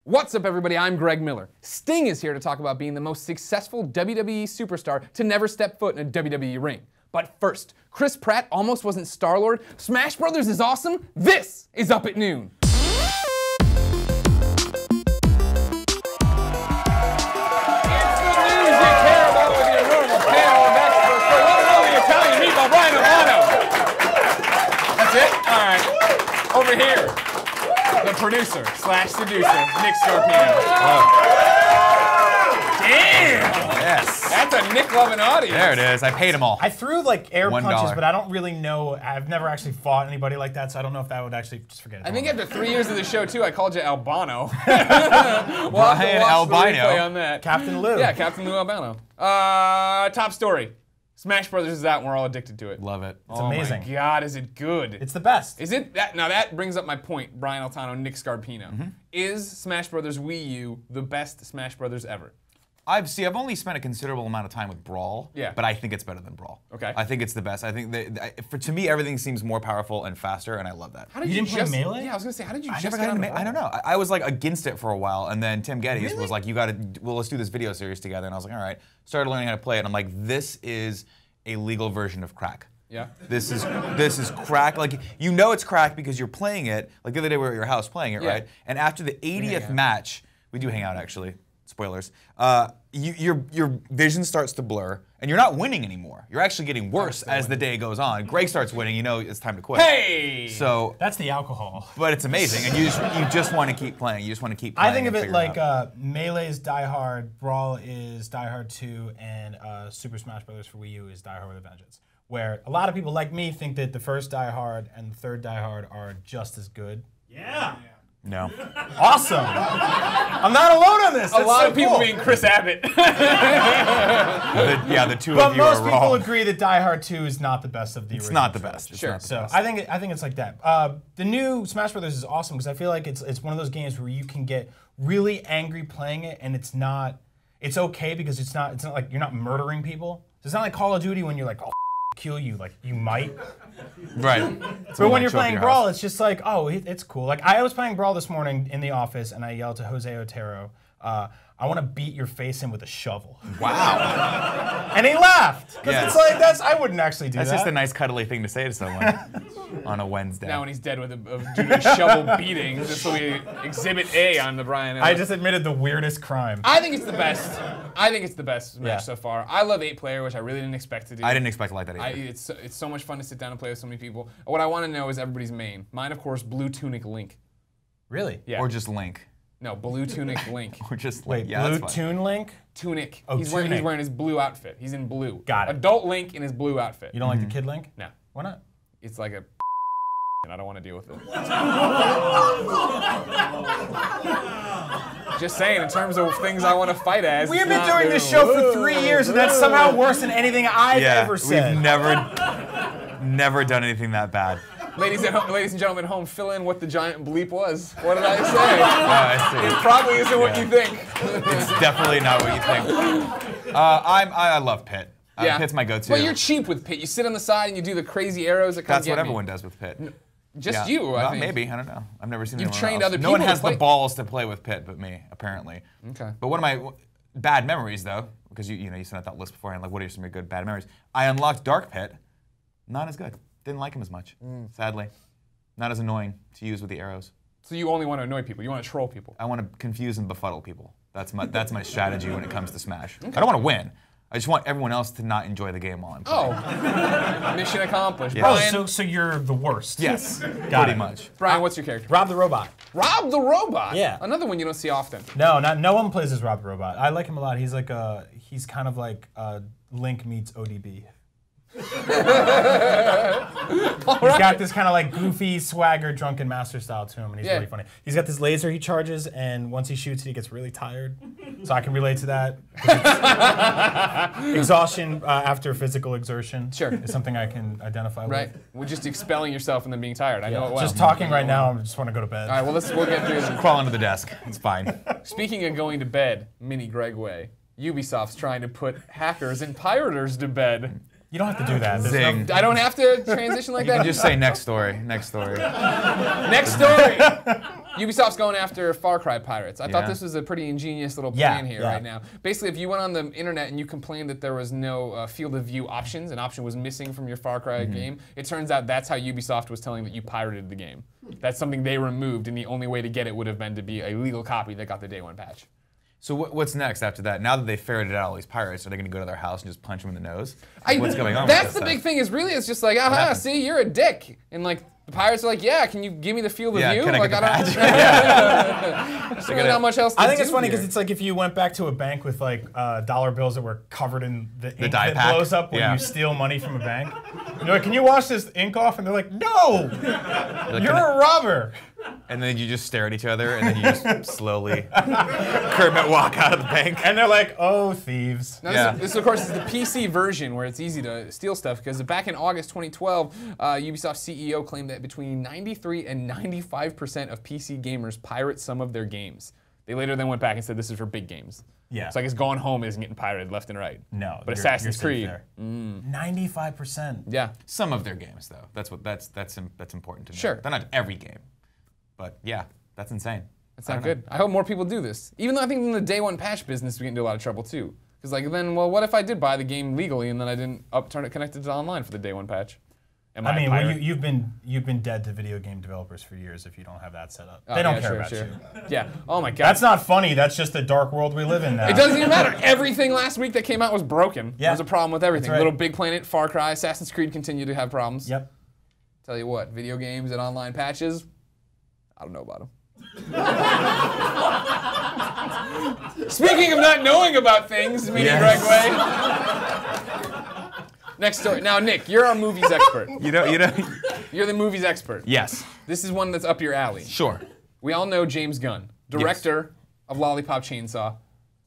What's up, everybody? I'm Greg Miller. Sting is here to talk about being the most successful WWE superstar to never step foot in a WWE ring. But first, Chris Pratt almost wasn't Star-Lord. Smash Brothers is awesome. This is Up at Noon. Over here, the producer / seducer, Nick Scorpion. Damn! Yes. That's a Nick loving audience. There it is. I paid them all. I threw like air $1. punches, but I don't really know. I've never actually fought anybody like that, so I don't know if that would actually just forget it. I think after 3 years of the show too, I called you Albano. Brian Albino. On that. Captain Lou. Yeah, Captain Lou Albano. Top story. Smash Brothers is out and we're all addicted to it. Love it. It's amazing. Oh my God, is it good? It's the best. Is it that? Now that brings up my point, Brian Altano, Nick Scarpino. Is Smash Brothers Wii U the best Smash Brothers ever? I've only spent a considerable amount of time with Brawl, but I think it's better than Brawl. Okay. I think it's the best. I think to me everything seems more powerful and faster, and I love that. How did you didn't play Melee? Yeah, I was gonna say, how did you I just never got get into I don't know. I was like against it for a while, and then Tim Geddes was like, well, let's do this video series together, and I was like, all right. Started learning how to play it, and I'm like, this is a legal version of crack. Yeah. This is crack. Like, you know it's crack because you're playing it. Like the other day we were at your house playing it, right? And after the 80th match, we do hang out actually. Spoilers. Your vision starts to blur, and you're not winning anymore. You're actually getting worse as the day goes on. Greg starts winning, you know it's time to quit. Hey! So that's the alcohol. But it's amazing, and you just want to keep playing. You just want to keep playing. I think of it like Melee is Die Hard, Brawl is Die Hard 2, and Super Smash Brothers for Wii U is Die Hard with a Vengeance. Where a lot of people like me think that the first Die Hard and the third Die Hard are just as good. Yeah. No. Awesome. I'm not alone on this. A lot of people being Chris Abbott. The two but of you are most people wrong. agree that Die Hard 2 is not the best of the original. It's not the best. Sure. So I think it's like that. The new Smash Brothers is awesome because I feel like it's one of those games where you can get really angry playing it, and it's okay because it's not like you're not murdering people. So it's not like Call of Duty when you're like, oh, kill you, like you might. Right. But when you're playing Brawl, it's just like, oh, it's cool. Like I was playing Brawl this morning in the office, and I yelled to Jose Otero, I want to beat your face in with a shovel. Wow. And he laughed. Because it's like, I wouldn't actually do that. That's just a nice cuddly thing to say to someone on a Wednesday. Now when he's dead due to a shovel beating, this will be Exhibit A on the Brian. I just admitted the weirdest crime. I think it's the best. I think it's the best Smash so far. I love 8-player, which I really didn't expect to do. I didn't expect to like that either. It's so much fun to sit down and play with so many people. What I want to know is everybody's main. Mine, of course, Blue Tunic Link. Really? Yeah. Or just Link. No, Blue Tunic Link. Or just Wait, yeah, Blue Toon Link? Tunic. Oh, he's wearing his blue outfit. He's in blue. Got it. Adult Link in his blue outfit. You don't like the Kid Link? No. Why not? It's like a and I don't want to deal with it. Just saying, in terms of things I want to fight as. We have been doing this show for 3 years, and that's somehow worse than anything I've ever said. We've never done anything that bad. Ladies and gentlemen at home, fill in what the giant bleep was. What did I say? It probably isn't what you think. It's definitely not what you think. I love Pit. Pit's my go-to. Well, you're cheap with Pit. You sit on the side and you do the crazy arrows that come That's what everyone does with Pit. Just you, I think. Maybe, I don't know. I've never seen anyone else. You've trained other people. No one has the balls to play with Pit but me, apparently. Okay. But one of my bad memories, though, because you sent out that list beforehand, like what are some of your good bad memories? I unlocked Dark Pit. Not as good. Didn't like him as much, sadly. Not as annoying to use with the arrows. So you only want to annoy people. You want to troll people. I want to confuse and befuddle people. That's my strategy when it comes to Smash. Okay. I don't want to win. I just want everyone else to not enjoy the game while I'm playing. Oh, mission accomplished. Yeah. Brian, Oh, so you're the worst. Yes, Got pretty it. much. Brian, what's your character? Rob the Robot. Rob the Robot? Yeah. Another one you don't see often. No one plays as Rob the Robot. I like him a lot. He's like he's kind of like Link meets ODB. He's got this kind of like goofy, swagger, drunken master style to him, and he's really funny. He's got this laser he charges, and once he shoots it, he gets really tired. So I can relate to that. Exhaustion after physical exertion is something I can identify with. Right. We're just expelling yourself and then being tired. I know it well. Just talking right now, I just want to go to bed. All right, well, we'll get through this. Crawl under the desk. It's fine. Speaking of going to bed, Mini Greg way, Ubisoft's trying to put hackers and pirators to bed. You don't have to do that. Zing. I don't have to transition like that? You just say next story. Next story. Next story. Ubisoft's going after Far Cry pirates. I thought Yeah. this was a pretty ingenious little plan here yeah. right now. Basically, if you went on the internet and you complained that there was no field of view options, an option was missing from your Far Cry game, it turns out that's how Ubisoft was telling that you pirated the game. That's something they removed, and the only way to get it would have been to be a legal copy that got the day one patch. So what's next after that? Now that they ferreted out all these pirates, are they going to go to their house and just punch them in the nose? What's going on? That's with the this big stuff? thing. Is really it's just like, aha, see, you're a dick, and like the pirates are like, yeah, can you give me the field of view? Can I like get the I badge? There's really not much else to I think do it's funny here. because it's like if you went back to a bank with like dollar bills that were covered in the ink dye that pack. blows up when Yeah. you steal money from a bank. You're like, can you wash this ink off? And they're like, no, you're a robber. And then you just stare at each other, and then you just slowly Kermit walk out of the bank. And they're like, oh, thieves. Now, Yeah. this, of course, is the PC version where it's easy to steal stuff, because back in August 2012, Ubisoft CEO claimed that between 93 and 95% of PC gamers pirate some of their games. They later then went back and said this is for big games. Yeah. So I guess Gone Home isn't getting pirated left and right. No, But you're Assassin's safe Creed. there. 95%. Yeah. Some of their games, though. That's important to know. Sure. They're not every game, but yeah, that's insane. That's not good. I hope more people do this. Even though I think in the day one patch business we get into a lot of trouble too. Because like then, well, what if I did buy the game legally and then I didn't turn it connected to online for the day one patch? Am I a mean, pirate? well, you've been dead to video game developers for years if you don't have that set up. Oh, They don't yeah, care sure, about sure. you. Yeah. Oh my God. That's not funny. That's just the dark world we live in now. It doesn't even matter. Everything last week that came out was broken. Yeah. There was a problem with everything. That's right. Little Big Planet, Far Cry, Assassin's Creed continue to have problems. Yep. Tell you what, video games and online patches, I don't know about them. Speaking of not knowing about things, meaning Yes. Greg Way. Next story. Now, Nick, you're our movies expert. You know. You're the movies expert. Yes. This is one that's up your alley. Sure. We all know James Gunn, director of Lollipop Chainsaw,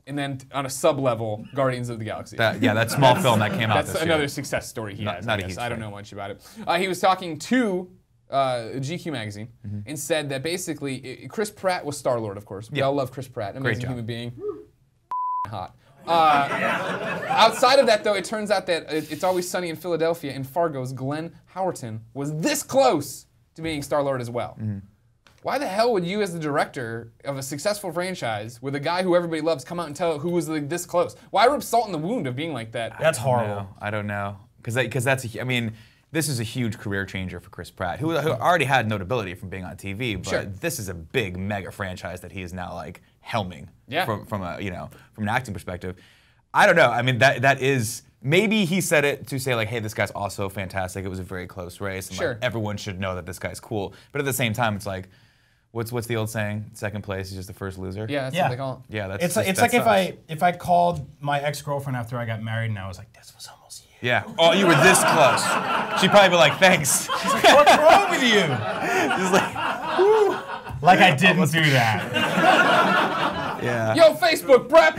and then on a sub-level, Guardians of the Galaxy. That small film that came out That's this another year. success story he has. not I a guess. huge I don't fan. know much about it. He was talking to GQ magazine and said that basically Chris Pratt was Star-Lord, of course. We all love Chris Pratt, amazing job. human being, hot. Outside of that, though, it turns out that It's Always Sunny in Philadelphia and Fargo's Glenn Howerton was this close to being Star-Lord as well. Why the hell would you, as the director of a successful franchise with a guy who everybody loves, come out and tell who was like this close? Why rub salt in the wound of being like that? That's horrible. No, I don't know. Because that's I mean, this is a huge career changer for Chris Pratt, who already had notability from being on TV, but Sure. this is a big mega franchise that he is now like helming Yeah. from an acting perspective. I don't know. I mean, that is maybe he said it to say like, hey, this guy's also fantastic. It was a very close race, and Sure. like, everyone should know that this guy's cool. But at the same time, it's like, what's the old saying? Second place is just the first loser. Yeah, that's Yeah. what they call it. Yeah, that's It's just, like that sucks. if I called my ex-girlfriend after I got married and I was like, this was almost you. Yeah. Oh, you were this close. She'd probably be like, thanks. What's wrong with you? Just like, Like I didn't do that. yeah. Yo, Facebook, Pratt.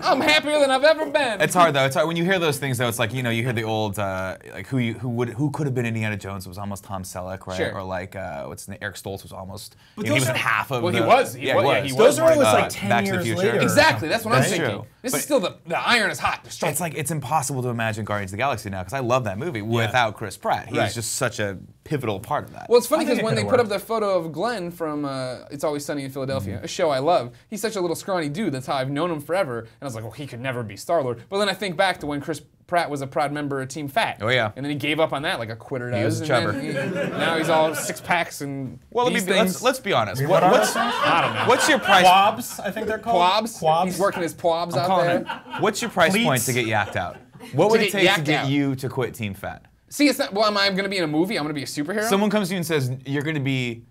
I'm happier than I've ever been. It's hard though. It's hard when you hear those things though. It's like you hear the old like who could have been Indiana Jones. It was almost Tom Selleck, right? Sure. or like what's the name? Eric Stoltz was almost. But He was those in are- half of. Well, he the, was. Yeah, he was. Those are always like Back 10 to the years Future. later. Exactly, that's what I'm That's thinking. true. This But- is still the iron is hot. Strong. It's like it's impossible to imagine Guardians of the Galaxy now because I love that movie without Chris Pratt. He's Right. just such a pivotal part of that. Well, it's funny I think because it when they could've put up worked. the photo of Glenn from It's Always Sunny in Philadelphia, a show I love, he's such a little scrawny dude. That's how I've known him forever. And I was like, well, he could never be Star-Lord. But then I think back to when Chris Pratt was a proud member of Team Fat. Oh, yeah. And then he gave up on that like a quitter does. was a and then now he's all six packs and well, these things. let's be honest. What are What's those things? I don't know. what's your price? Quabs, I think they're called. Quabs? Quabs. He's working his quabs out Calling there. it. What's your price Pleats. point to get yacked out? What would it get take to yacked get out. you to quit Team Fat? See, it's not, well, am I going to be in a movie? I'm going to be a superhero? Someone comes to you and says you're going to be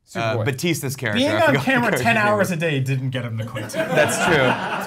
Superboy. Batista's character. Being I on forgot camera the 10 character's name hours is. a day didn't get him to quit. That's true.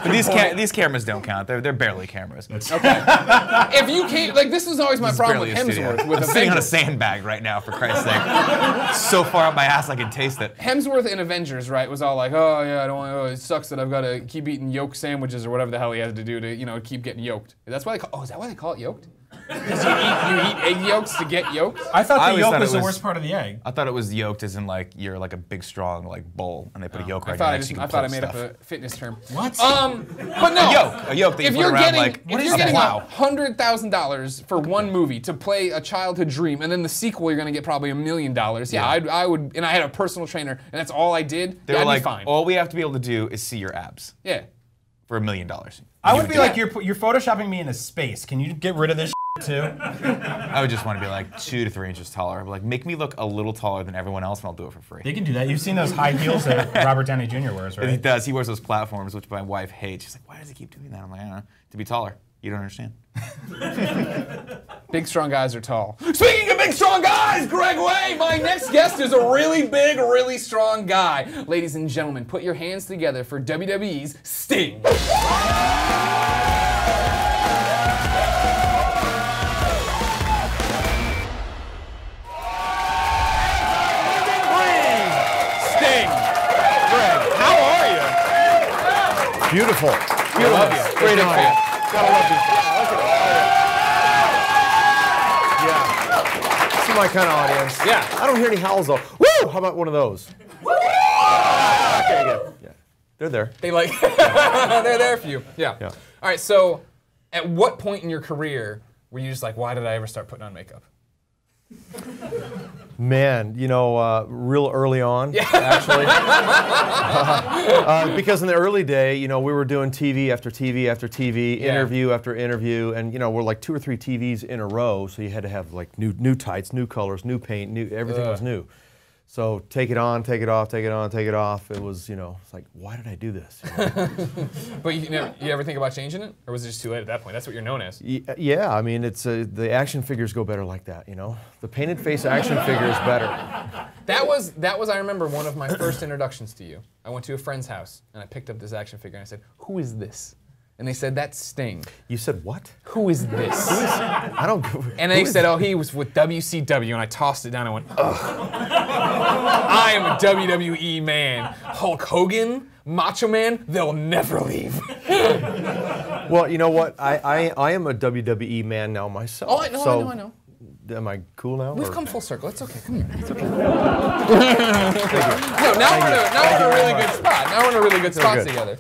But these cameras don't count. They're barely cameras. If you can't, like, this was always my problem with Barely a studio. Hemsworth. With I'm sitting on a Avengers. sandbag right now, for Christ's sake. So far up my ass I can taste it. Hemsworth in Avengers, right, was all like, oh yeah, I don't want. Oh, it sucks that I've got to keep eating yolk sandwiches or whatever the hell he has to do to, keep getting yoked. That's why they call. Oh, is that why they call it yoked? Because you eat egg yolks to get yolks? I thought the always yolk thought was it the worst part of the egg. I thought it was yolked as in like you're like a big strong like bowl and they put a yolk right next to you. I thought I made up a fitness term. What? But no. A yolk that if you put you're around getting, like if you're getting $100,000 for one movie to play a childhood dream, and then the sequel you're gonna get probably $1 million. Yeah, I would, and I had a personal trainer, and that's all I did. They were like, be fine. all we have to be able to do is see your abs Yeah. for $1 million. I would be like, you're photoshopping me in a space. Can you get rid of this too? I would just want to be like 2 to 3 inches taller. Like, make me look a little taller than everyone else, and I'll do it for free. They can do that. You've seen those high heels that Robert Downey Jr. wears, right? And he does. He wears those platforms, which my wife hates. She's like, why does he keep doing that? I'm like, I don't know. To be taller. You don't understand. Big, strong guys are tall. Speaking of big, strong guys, Greg Way, my next guest is a really big, really strong guy. Ladies and gentlemen, put your hands together for WWE's Sting. Beautiful. I love you. Great of eye. Gotta love these guys. Yeah. This is my kind of audience. Yeah. I don't hear any howls though. Woo! How about one of those? Okay, good. Yeah. They're there. They like, they're there for you. Yeah. Yeah. All right, so at what point in your career were you just like, why did I ever start putting on makeup? Man, you know, real early on, actually. Because in the early day, you know, we were doing TV after TV after TV, interview after interview, and you know, we're like 2 or 3 TVs in a row, so you had to have like new tights, new colors, new paint, everything was new. So take it on, take it off, take it on, take it off. It was, you know, it's like, why did I do this? You know? But you ever think about changing it, or was it just too late at that point? That's what you're known as. Yeah, I mean, it's the action figures go better like that, you know. The painted face action figure is better. That was I remember one of my first introductions to you. I went to a friend's house and I picked up this action figure and I said, "Who is this?" And they said, "That's Sting." You said what? Who is this? I don't. And they said, "Oh, he was with WCW," and I tossed it down and went, "Ugh." I am a WWE man. Hulk Hogan, Macho Man, they'll never leave. Well, you know what? I am a WWE man now myself. Oh, I know, I know. Am I cool now? We've or? come full circle. It's okay. Come here. It's okay. No, now we're in a really good spot. Now we're in a really good spot together.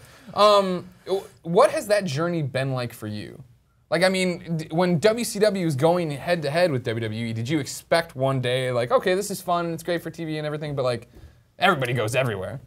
What has that journey been like for you? Like, I mean, when WCW was going head to head with WWE, did you expect one day, like, okay, this is fun and it's great for TV and everything, but like, everybody goes everywhere?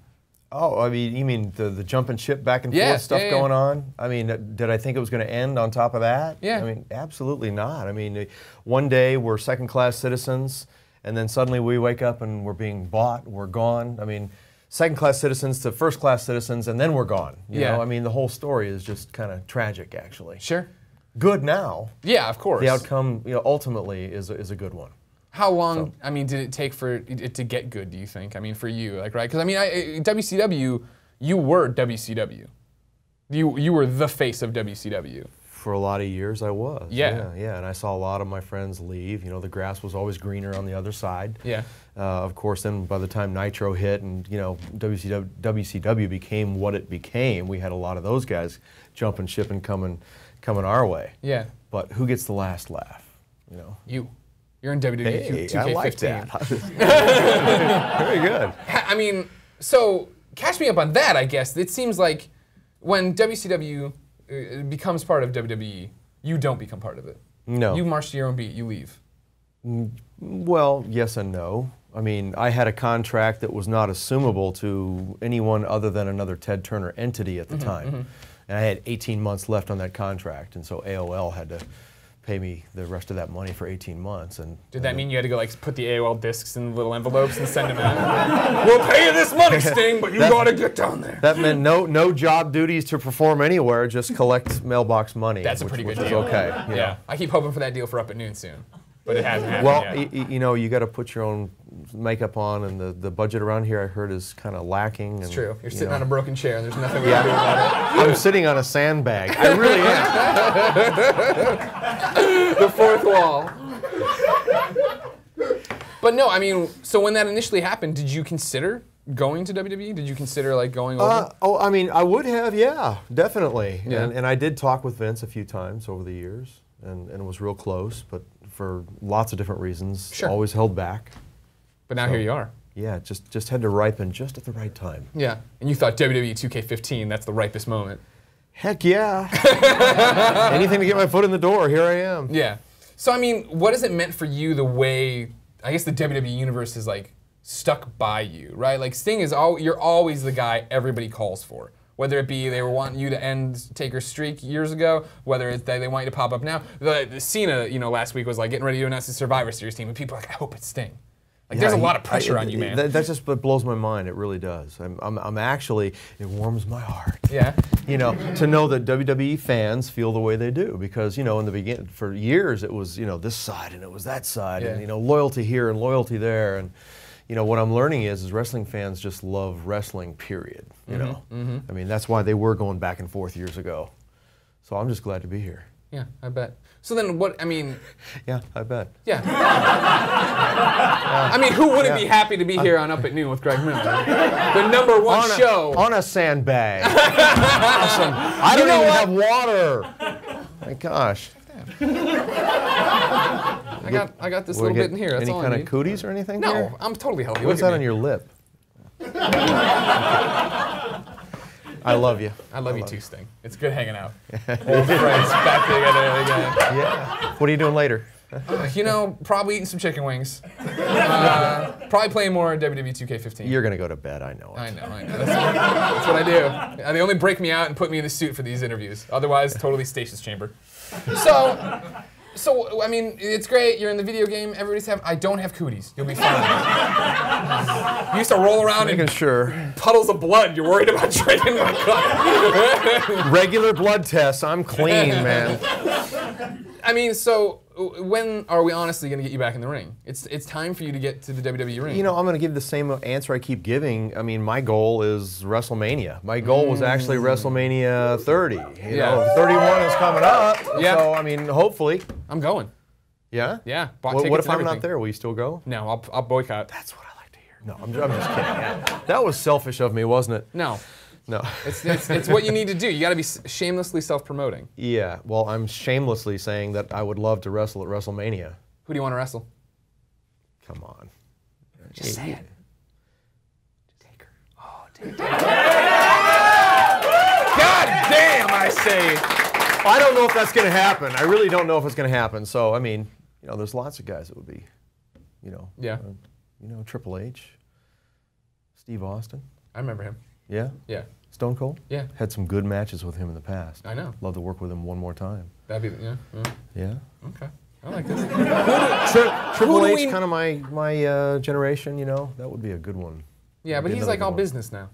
Oh, I mean, you mean the jumping ship back and forth stuff going on? I mean, did I think it was going to end on top of that? Yeah. I mean, absolutely not. I mean, one day we're second-class citizens, and then suddenly we wake up and we're being bought, we're gone. I mean, second-class citizens to first-class citizens, and then we're gone. You know? I mean, the whole story is just kind of tragic, actually. Sure. Good now. Yeah, of course. The outcome, you know, ultimately is a good one. How long, I mean, did it take for it to get good, do you think? I mean, for you, like, right? Because, I mean, WCW, you were WCW. You were the face of WCW. For a lot of years, I was. Yeah. Yeah, and I saw a lot of my friends leave. You know, the grass was always greener on the other side. Yeah. Of course, then by the time Nitro hit and, you know, WCW became what it became, we had a lot of those guys jumping ship and coming our way. Yeah. But who gets the last laugh, you know? You're in WWE Hey, 2K15. I like that. Very good. I mean, so catch me up on that, I guess. It seems like when WCW becomes part of WWE, you don't become part of it. No. You march to your own beat, you leave. Well, yes and no. I mean, I had a contract that was not assumable to anyone other than another Ted Turner entity at the time. And I had 18 months left on that contract, and so AOL had to pay me the rest of that money for 18 months. And did that mean you had to go like put the AOL discs in little envelopes and send them out? We'll pay you this money, Sting, but you gotta get down there. That meant no job duties to perform anywhere, just collect mailbox money. That's a pretty good deal. Which is okay. You know. I keep hoping for that deal for Up at Noon soon, but it hasn't happened well, yet. you know, you got to put your own makeup on, and the budget around here I heard is kind of lacking. It's and, true. You're sitting know. on a broken chair, and there's nothing we can do about I'm sitting on a sandbag. I really am. The fourth wall. But no, I mean, so when that initially happened, did you consider going to WWE? Did you consider like going over? Oh, I mean, I would have, yeah, definitely. Yeah. And I did talk with Vince a few times over the years. and it was real close, but for lots of different reasons, Sure. always held back. But now here you are. Yeah, just had to ripen just at the right time. Yeah, and you thought WWE 2K15, that's the ripest moment. Heck yeah. Anything to get my foot in the door, here I am. Yeah. So, I mean, what has it meant for you the way, I guess the WWE Universe is like stuck by you, right? Like Sting is, you're always the guy everybody calls for. Whether it be they were wanting you to end Taker's streak years ago, whether it's that they want you to pop up now. The Cena, last week was like getting ready to announce the Survivor Series team, and people are like, I hope it's Sting. Like, there's a lot of pressure on you, man. That just blows my mind. It really does. I'm actually, it warms my heart. Yeah. To know that WWE fans feel the way they do, because in the beginning, for years, it was this side and it was that side, Yeah. and loyalty here and loyalty there, and what I'm learning is wrestling fans just love wrestling. Period. I mean, that's why they were going back and forth years ago. So I'm just glad to be here. Yeah, I bet. So then what, I mean... Yeah, I bet. Yeah. I mean, who wouldn't be happy to be here on Up at Noon with Greg Miller? The #1 show. On a sandbag. Awesome. I don't even have water. My gosh. I got this little bit in here. That's any all I kind need. of cooties or anything No, here? I'm totally healthy. What's Look at that on me. your lip? I love you. I love you too, Sting. It's good hanging out. Old friends back together again. Yeah. What are you doing later? Probably eating some chicken wings. Probably playing more WWE 2K15. You're gonna go to bed. I know it. I know. That's what I do. They only break me out and put me in the suit for these interviews. Otherwise, totally stasis chamber. So I mean, it's great. You're in the video game. Everybody's having. I don't have cooties. You'll be fine. You used to roll around in puddles of blood. You're worried about draining my cup. Regular blood tests. I'm clean, man. I mean, so when are we honestly going to get you back in the ring? It's time for you to get to the WWE ring. I'm going to give the same answer I keep giving. I mean, my goal is WrestleMania. My goal was actually WrestleMania 30. 31 is coming up. Yeah. So, I mean, hopefully. I'm going. Yeah? Yeah. What if I'm not there? Will you still go? No, I'll boycott. That's what I like to hear. No, I'm just kidding. Yeah. That was selfish of me, wasn't it? No. No. It's what you need to do. You got to be shamelessly self-promoting. Yeah. Well, I'm shamelessly saying that I would love to wrestle at WrestleMania. Who do you want to wrestle? Come on. Just say it. Taker. Oh, Taker. God damn, I say. I don't know if that's going to happen. I really don't know if it's going to happen. So, I mean, there's lots of guys that would be, Yeah. Triple H, Steve Austin. I remember him. Yeah? Yeah. Stone Cold? Yeah. Had some good matches with him in the past. I know. Love to work with him one more time. That'd be, yeah. Yeah? Okay. I like this. Triple H, kind of my generation, that would be a good one. Yeah, but he's like all business now.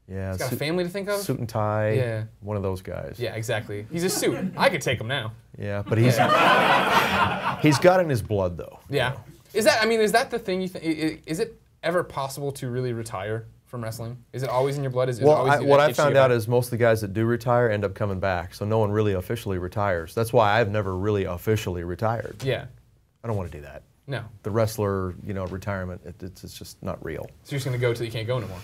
Yeah. He's got a family to think of. Suit and tie. Yeah. One of those guys. Yeah, exactly. He's a suit. I could take him now. Yeah, but he's got it in his blood, though. Yeah. Is that the thing you think? Is it ever possible to really retire from wrestling? Is it always in your blood? What I found out is most of the guys that do retire end up coming back, so no one really officially retires. That's why I've never really officially retired. Yeah. I don't want to do that. No. The wrestler, retirement, it's just not real. So you're just gonna go till you can't go anymore.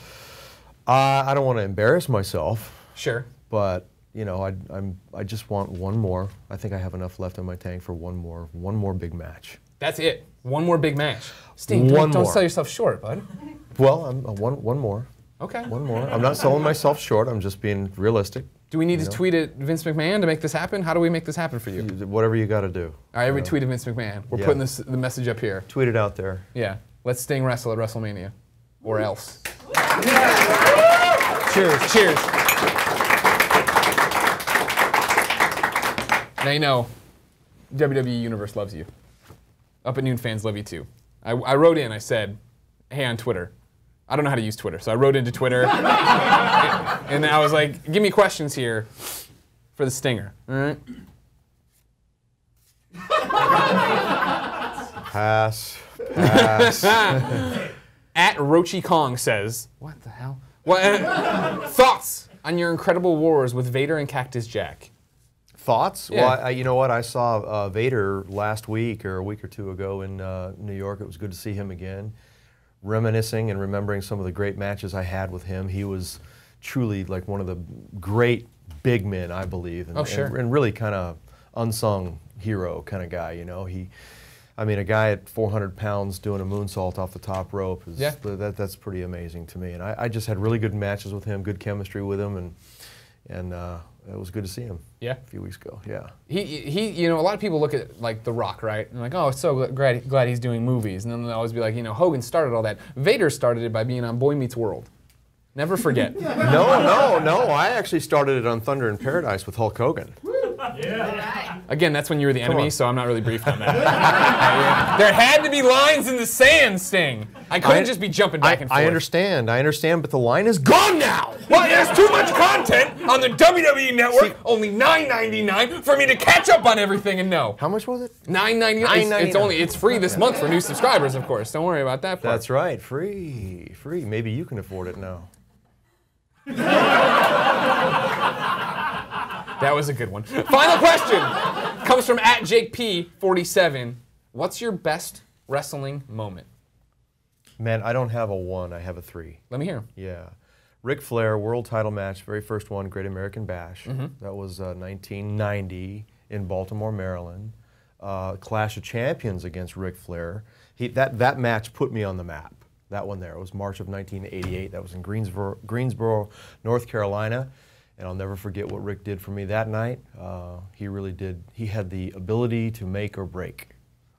I don't want to embarrass myself. Sure. But I just want one more. I think I have enough left in my tank for one more big match. That's it. One more big match. Sting, don't sell yourself short, bud. Well, one more. Okay. One more. I'm not selling myself short. I'm just being realistic. Do we need to tweet at Vince McMahon to make this happen? How do we make this happen for you? Whatever you got to do. All right, every tweet at Vince McMahon. We're putting the message up here. Tweet it out there. Yeah. Let's Sting wrestle at WrestleMania. Or else. Cheers. Cheers. Now you know, WWE Universe loves you. Up at Noon fans love you too. I wrote in, I said, hey, on Twitter. I don't know how to use Twitter, so I wrote into Twitter. And I was like, give me questions here for the Stinger, all right? Pass. At Rochi Kong says, what the hell? Thoughts on your incredible wars with Vader and Cactus Jack? Thoughts? Yeah. Well, you know what? I saw Vader last week or a week or two ago in New York. It was good to see him again. Reminiscing and remembering some of the great matches I had with him. He was truly like one of the great big men, I believe. And, oh, sure. And really kind of unsung hero kind of guy, you know. I mean, a guy at 400 pounds doing a moonsault off the top rope is that's pretty amazing to me. And I just had really good matches with him, good chemistry with him, and it was good to see him. Yeah. A few weeks ago. Yeah. He you know, a lot of people look at like The Rock, right? And like, oh, it's so glad he's doing movies. And then they'll always be like, you know, Hogan started all that. Vader started it by being on Boy Meets World. Never forget. No. I actually started it on Thunder in Paradise with Hulk Hogan. Yeah. Again, that's when you were the enemy, so I'm not really briefed on that. There had to be lines in the sand, Sting. I couldn't just be jumping back and forth. I understand, but the line is gone now. Well, there's too much content on the WWE Network. Only $9.99 for me to catch up on everything and know. How much was it? $9.99. It's free this month for new subscribers, of course. Don't worry about that part. That's right, free. Maybe you can afford it now. That was a good one. Final question comes from @JakeP47. What's your best wrestling moment? Man, I don't have a 1. I have a 3. Let me hear. Yeah. Ric Flair, world title match, very first one, Great American Bash. That was 1990 in Baltimore, Maryland. Clash of Champions against Ric Flair. That match put me on the map. That one there. It was March of 1988. That was in Greensboro, North Carolina. And I'll never forget what Rick did for me that night. He really did. He had the ability to make or break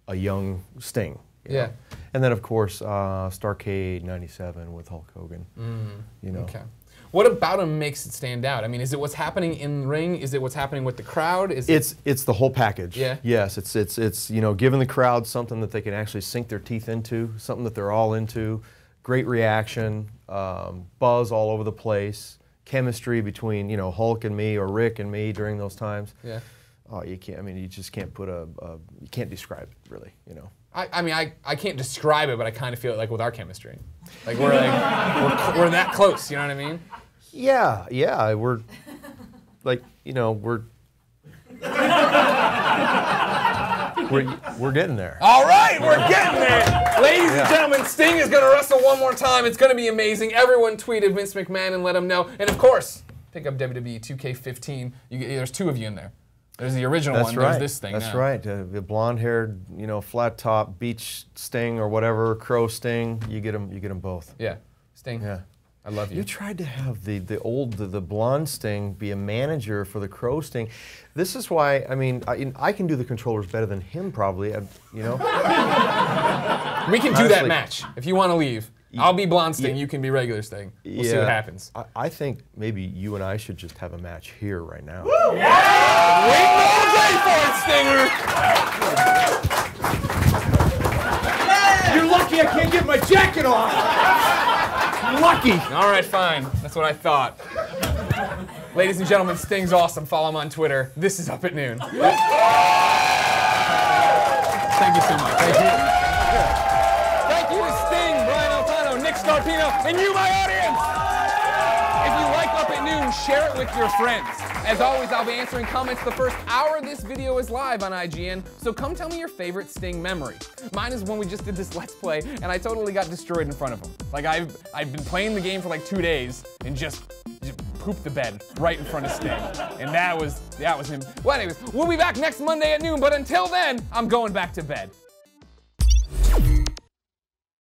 a young Sting. You know? And then, of course, Starrcade '97 with Hulk Hogan. You know. Okay. What about him makes it stand out? I mean, is it what's happening in the ring? Is it what's happening with the crowd? It's the whole package. Yeah. Yes. It's you know, giving the crowd something that they can actually sink their teeth into, something that they're all into. Great reaction, buzz all over the place. Chemistry between, you know, Hulk and me or Rick and me during those times. Yeah. Oh, you can't. I mean, you just can't put you can't describe it really. You know. I mean, I can't describe it, but I kind of feel it like with our chemistry. Like we're that close. You know what I mean? Yeah. We're like, you know, we're getting there. All right, we're getting there. Ladies and gentlemen, Sting is going to wrestle one more time. It's going to be amazing. Everyone tweeted Vince McMahon and let him know. And of course, pick up WWE 2K15. There's 2 of you in there. There's the original one. There's this thing. That's right. The blonde-haired, you know, flat top beach Sting or whatever, crow Sting. You get them both. Yeah, Sting. Yeah. I love you. You tried to have the blonde Sting be a manager for the crow Sting. This is why, I mean, I can do the controllers better than him probably, you know? We can do that match. If you want to leave, I'll be blonde Sting, you can be regular Sting. We'll see what happens. I think maybe you and I should just have a match here right now. Woo! Yeah! Wait all day for it, Stinger! You're lucky I can't get my jacket off! Lucky. All right, fine. That's what I thought. Ladies and gentlemen, Sting's awesome. Follow him on Twitter. This is Up at Noon. Thank you so much. Thank you. Thank you to Sting, Brian Altano, Nick Scarpino, and you, my audience. If you like Up at Noon, share it with your friends. As always, I'll be answering comments the first hour this video is live on IGN, so come tell me your favorite Sting memory. Mine is when we just did this Let's Play, and I totally got destroyed in front of him. Like, I've been playing the game for like 2 days, and just pooped the bed right in front of Sting. And that was him. Well, anyways, we'll be back next Monday at noon, but until then, I'm going back to bed.